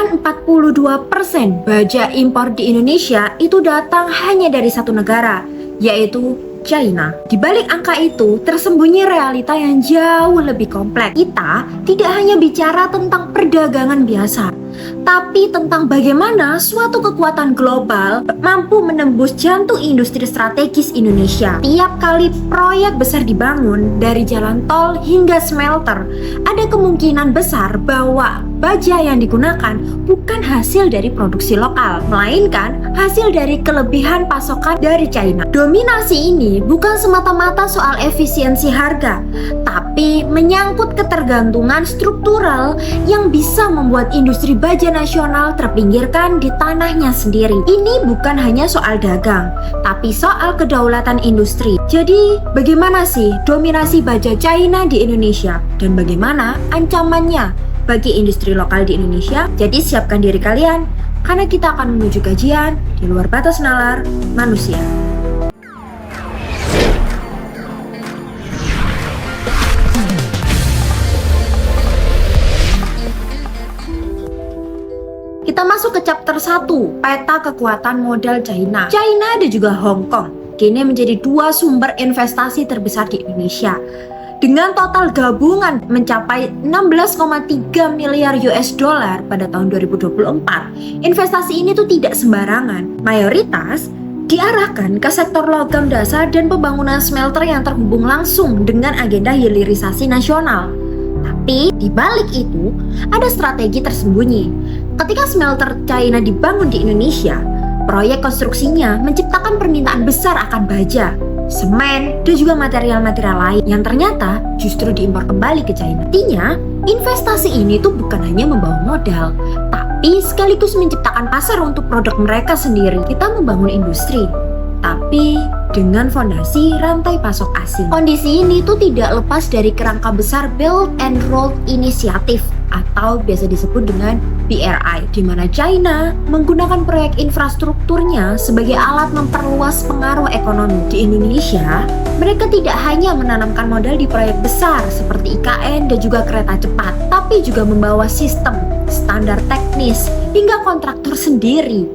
Bahkan 42% baja impor di Indonesia itu datang hanya dari satu negara, yaitu China. Di balik angka itu tersembunyi realita yang jauh lebih kompleks. Kita tidak hanya bicara tentang perdagangan biasa, tapi tentang bagaimana suatu kekuatan global mampu menembus jantung industri strategis Indonesia. Tiap kali proyek besar dibangun, dari jalan tol hingga smelter, ada kemungkinan besar bahwa baja yang digunakan bukan hasil dari produksi lokal, melainkan hasil dari kelebihan pasokan dari China. Dominasi ini bukan semata-mata soal efisiensi harga, tapi menyangkut ketergantungan struktural yang bisa membuat industri baja nasional terpinggirkan di tanahnya sendiri. Ini bukan hanya soal dagang, tapi soal kedaulatan industri. Jadi, bagaimana sih dominasi baja China di Indonesia dan bagaimana ancamannya bagi industri lokal di Indonesia? Jadi siapkan diri kalian, karena kita akan menuju kajian di luar batas nalar manusia. Kita masuk ke chapter 1, peta kekuatan modal China. China dan juga Hong Kong kini menjadi dua sumber investasi terbesar di Indonesia. Dengan total gabungan mencapai 16,3 miliar US dollar pada tahun 2024, investasi ini tuh tidak sembarangan. Mayoritas diarahkan ke sektor logam dasar dan pembangunan smelter yang terhubung langsung dengan agenda hilirisasi nasional. Tapi di balik itu ada strategi tersembunyi. Ketika smelter China dibangun di Indonesia, proyek konstruksinya menciptakan permintaan besar akan baja, semen, dan juga material-material lain yang ternyata justru diimpor kembali ke China. Artinya, investasi ini tuh bukan hanya membawa modal, tapi sekaligus menciptakan pasar untuk produk mereka sendiri. Kita membangun industri, tapi dengan fondasi rantai pasok asing. Kondisi ini tuh tidak lepas dari kerangka besar Belt and Road Initiative atau biasa disebut dengan BRI, di mana China menggunakan proyek infrastrukturnya sebagai alat memperluas pengaruh ekonomi. Di Indonesia, mereka tidak hanya menanamkan modal di proyek besar seperti IKN dan juga kereta cepat, tapi juga membawa sistem, standar teknis, hingga kontraktor sendiri.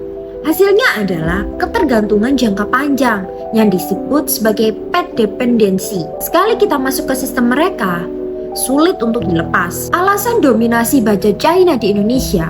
Hasilnya adalah ketergantungan jangka panjang yang disebut sebagai pet dependency. Sekali kita masuk ke sistem mereka, sulit untuk dilepas. Alasan dominasi baja China di Indonesia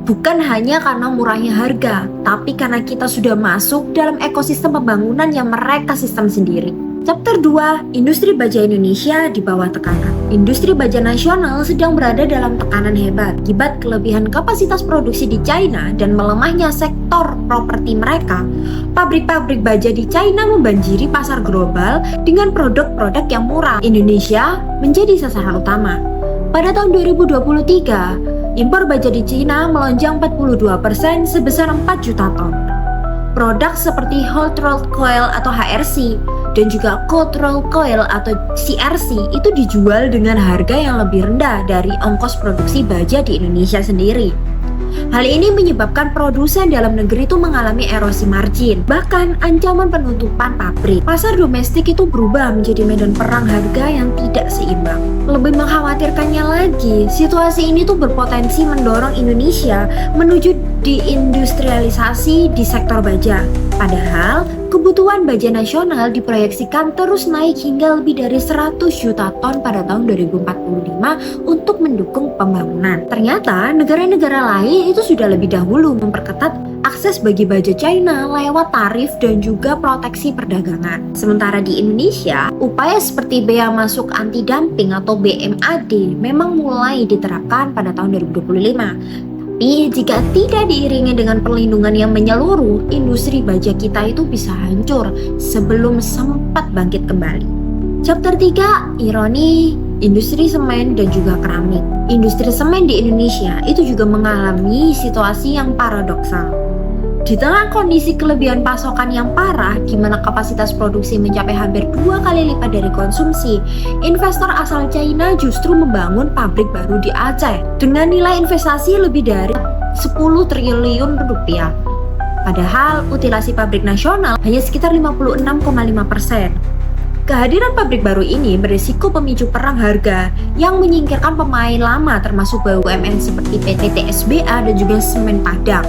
bukan hanya karena murahnya harga, tapi karena kita sudah masuk dalam ekosistem pembangunan yang mereka sistem sendiri. Chapter 2, industri baja Indonesia di bawah tekanan. Industri baja nasional sedang berada dalam tekanan hebat akibat kelebihan kapasitas produksi di China dan melemahnya sektor properti mereka. Pabrik-pabrik baja di China membanjiri pasar global dengan produk-produk yang murah. Indonesia menjadi sasaran utama. Pada tahun 2023, impor baja di China melonjak 42% sebesar 4 juta ton. Produk seperti hot rolled coil atau HRC dan juga cold rolled coil atau CRC itu dijual dengan harga yang lebih rendah dari ongkos produksi baja di Indonesia sendiri. Hal ini menyebabkan produsen dalam negeri itu mengalami erosi margin, bahkan ancaman penutupan pabrik. Pasar domestik itu berubah menjadi medan perang harga yang tidak seimbang. Lebih mengkhawatirkannya lagi, situasi ini tuh berpotensi mendorong Indonesia menuju deindustrialisasi di sektor baja. Padahal, kebutuhan baja nasional diproyeksikan terus naik hingga lebih dari 100 juta ton pada tahun 2045 untuk mendukung pembangunan. Ternyata negara-negara lain itu sudah lebih dahulu memperketat akses bagi baja China lewat tarif dan juga proteksi perdagangan. Sementara di Indonesia, upaya seperti bea masuk anti dumping atau BMAD memang mulai diterapkan pada tahun 2025. Tapi jika tidak diiringi dengan perlindungan yang menyeluruh, industri baja kita itu bisa hancur sebelum sempat bangkit kembali. Chapter 3, ironi, industri semen dan juga keramik. Industri semen di Indonesia itu juga mengalami situasi yang paradoksal. Di tengah kondisi kelebihan pasokan yang parah, di mana kapasitas produksi mencapai hampir 2 kali lipat dari konsumsi, investor asal China justru membangun pabrik baru di Aceh dengan nilai investasi lebih dari 10 triliun rupiah. Padahal utilasi pabrik nasional hanya sekitar 56,5%. Kehadiran pabrik baru ini berisiko pemicu perang harga yang menyingkirkan pemain lama termasuk BUMN seperti PT TSBA dan juga Semen Padang.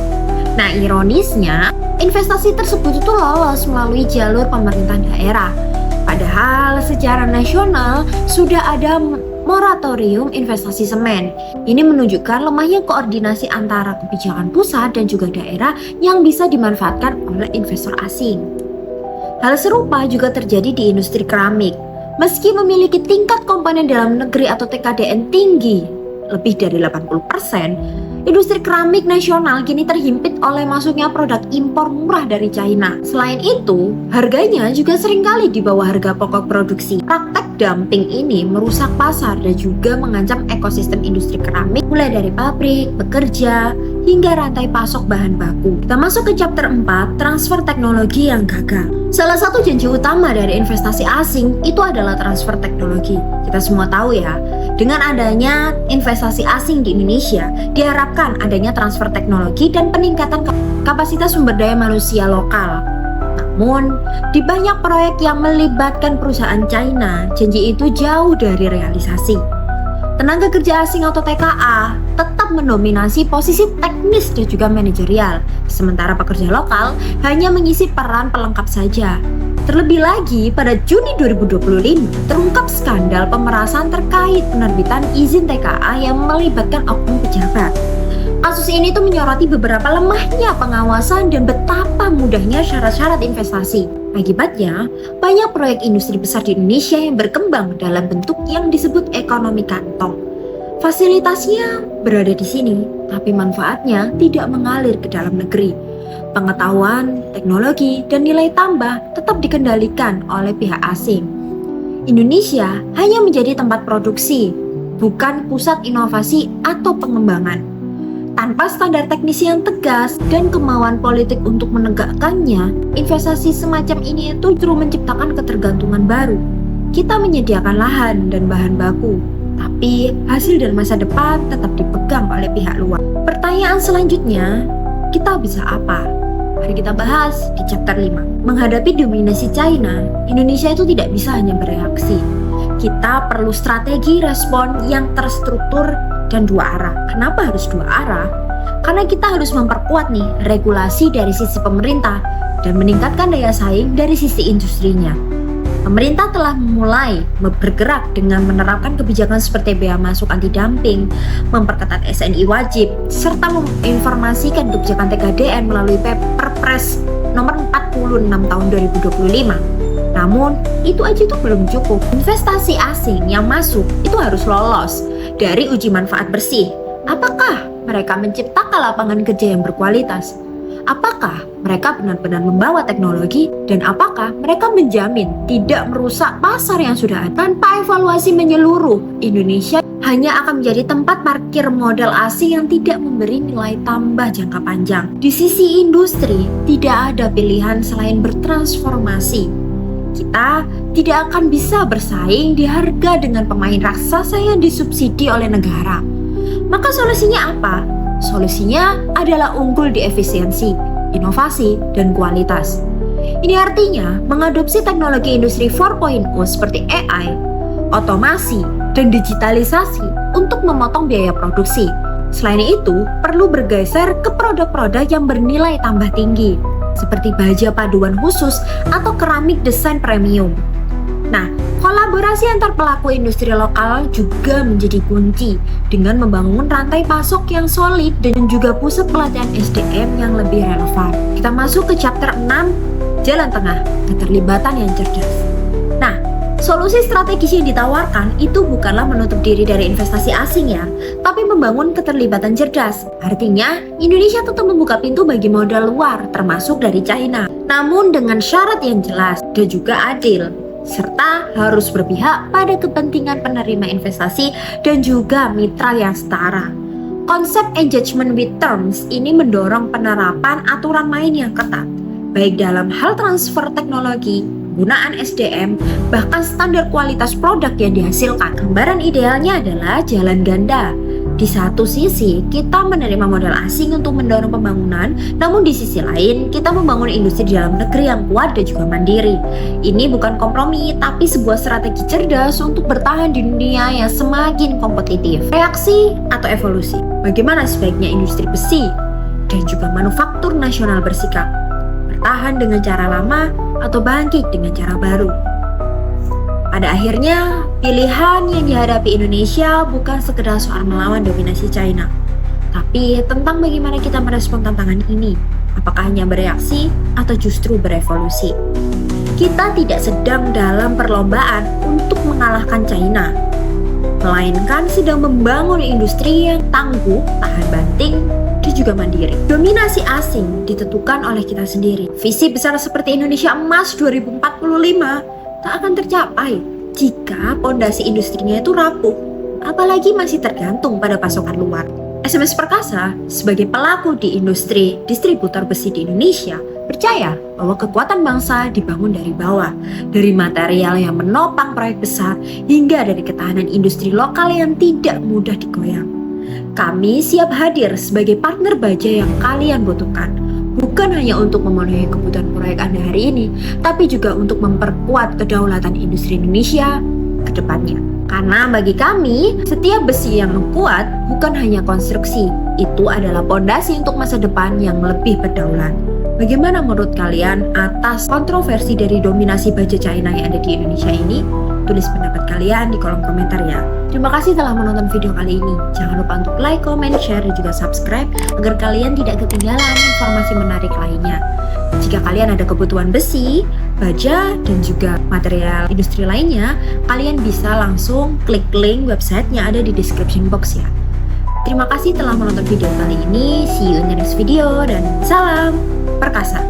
Nah, ironisnya, investasi tersebut itu lolos melalui jalur pemerintah daerah. Padahal secara nasional sudah ada moratorium investasi semen. Ini menunjukkan lemahnya koordinasi antara kebijakan pusat dan juga daerah yang bisa dimanfaatkan oleh investor asing. Hal serupa juga terjadi di industri keramik. Meski memiliki tingkat komponen dalam negeri atau TKDN tinggi, lebih dari 80%, industri keramik nasional kini terhimpit oleh masuknya produk impor murah dari China. Selain itu, harganya juga seringkali di bawah harga pokok produksi. Praktek dumping ini merusak pasar dan juga mengancam ekosistem industri keramik, mulai dari pabrik, pekerja, hingga rantai pasok bahan baku. Kita masuk ke chapter 4, transfer teknologi yang gagal. Salah satu janji utama dari investasi asing itu adalah transfer teknologi. Kita semua tahu ya, dengan adanya investasi asing di Indonesia, diharapkan adanya transfer teknologi dan peningkatan kapasitas sumber daya manusia lokal. Namun, di banyak proyek yang melibatkan perusahaan China, janji itu jauh dari realisasi. Tenaga kerja asing atau TKA tetap mendominasi posisi teknis dan juga manajerial, sementara pekerja lokal hanya mengisi peran pelengkap saja. Terlebih lagi, pada Juni 2025 terungkap skandal pemerasan terkait penerbitan izin TKA yang melibatkan oknum pejabat. Kasus ini tuh menyoroti beberapa lemahnya pengawasan dan betapa mudahnya syarat-syarat investasi. Akibatnya, banyak proyek industri besar di Indonesia yang berkembang dalam bentuk yang disebut ekonomi kantong. Fasilitasnya berada di sini, tapi manfaatnya tidak mengalir ke dalam negeri. Pengetahuan, teknologi, dan nilai tambah tetap dikendalikan oleh pihak asing. Indonesia hanya menjadi tempat produksi, bukan pusat inovasi atau pengembangan. Tanpa standar teknis yang tegas dan kemauan politik untuk menegakkannya, investasi semacam ini itu justru menciptakan ketergantungan baru. Kita menyediakan lahan dan bahan baku, tapi hasil dan masa depan tetap dipegang oleh pihak luar. Pertanyaan selanjutnya, kita bisa apa? Mari kita bahas di chapter 5. Menghadapi dominasi China, Indonesia itu tidak bisa hanya bereaksi. Kita perlu strategi respon yang terstruktur dan dua arah. Kenapa harus dua arah? Karena kita harus memperkuat nih regulasi dari sisi pemerintah dan meningkatkan daya saing dari sisi industrinya. Pemerintah telah mulai bergerak dengan menerapkan kebijakan seperti bea masuk anti dumping, memperketat SNI wajib, serta menginformasikan kebijakan TKDN melalui Perpres nomor 46 tahun 2025. Namun, itu aja tuh belum cukup. Investasi asing yang masuk itu harus lolos dari uji manfaat bersih. Apakah mereka menciptakan lapangan kerja yang berkualitas? Apakah mereka benar-benar membawa teknologi? Dan apakah mereka menjamin tidak merusak pasar yang sudah ada? Tanpa evaluasi menyeluruh, Indonesia hanya akan menjadi tempat parkir modal asing yang tidak memberi nilai tambah jangka panjang. Di sisi industri, tidak ada pilihan selain bertransformasi. Kita tidak akan bisa bersaing di harga dengan pemain raksasa yang disubsidi oleh negara. Maka solusinya apa? Solusinya adalah unggul di efisiensi, inovasi, dan kualitas. Ini artinya mengadopsi teknologi industri 4.0 seperti AI, otomasi, dan digitalisasi untuk memotong biaya produksi. Selain itu, perlu bergeser ke produk-produk yang bernilai tambah tinggi, seperti baja paduan khusus atau keramik desain premium. Nah, kolaborasi antar pelaku industri lokal juga menjadi kunci dengan membangun rantai pasok yang solid dan juga pusat pelatihan SDM yang lebih relevan. Kita masuk ke chapter 6, jalan tengah, keterlibatan yang cerdas. Nah, solusi strategis yang ditawarkan itu bukanlah menutup diri dari investasi asing ya, tapi membangun keterlibatan cerdas. Artinya, Indonesia tetap membuka pintu bagi modal luar, termasuk dari China. Namun dengan syarat yang jelas dan juga adil, serta harus berpihak pada kepentingan penerima investasi dan juga mitra yang setara. Konsep engagement with terms ini mendorong penerapan aturan main yang ketat, baik dalam hal transfer teknologi, penggunaan SDM, bahkan standar kualitas produk yang dihasilkan. Gambaran idealnya adalah jalan ganda. Di satu sisi, kita menerima modal asing untuk mendorong pembangunan, namun di sisi lain, kita membangun industri di dalam negeri yang kuat dan juga mandiri. Ini bukan kompromi, tapi sebuah strategi cerdas untuk bertahan di dunia yang semakin kompetitif. Reaksi atau evolusi? Bagaimana sebaiknya industri besi dan juga manufaktur nasional bersikap? Bertahan dengan cara lama atau bangkit dengan cara baru? Pada akhirnya, pilihan yang dihadapi Indonesia bukan sekedar soal melawan dominasi China, tapi tentang bagaimana kita merespon tantangan ini. Apakah hanya bereaksi atau justru berevolusi? Kita tidak sedang dalam perlombaan untuk mengalahkan China, melainkan sedang membangun industri yang tangguh, tahan banting, dan juga mandiri. Dominasi asing ditentukan oleh kita sendiri. Visi besar seperti Indonesia Emas 2045 tak akan tercapai jika pondasi industrinya itu rapuh, apalagi masih tergantung pada pasokan luar. SMS Perkasa sebagai pelaku di industri distributor besi di Indonesia percaya bahwa kekuatan bangsa dibangun dari bawah, dari material yang menopang proyek besar hingga dari ketahanan industri lokal yang tidak mudah digoyang. Kami siap hadir sebagai partner baja yang kalian butuhkan, bukan hanya untuk memenuhi kebutuhan proyek Anda hari ini, tapi juga untuk memperkuat kedaulatan industri Indonesia ke depannya. Karena bagi kami, setiap besi yang kuat bukan hanya konstruksi, itu adalah pondasi untuk masa depan yang lebih berdaulat. Bagaimana menurut kalian atas kontroversi dari dominasi baja China yang ada di Indonesia ini? Tulis pendapat kalian di kolom komentar ya. Terima kasih telah menonton video kali ini. Jangan lupa untuk like, comment, share, dan juga subscribe agar kalian tidak ketinggalan informasi menarik lainnya. Jika kalian ada kebutuhan besi, baja, dan juga material industri lainnya, kalian bisa langsung klik link website yang ada di description box ya. Terima kasih telah menonton video kali ini. See you in the next video dan salam perkasa.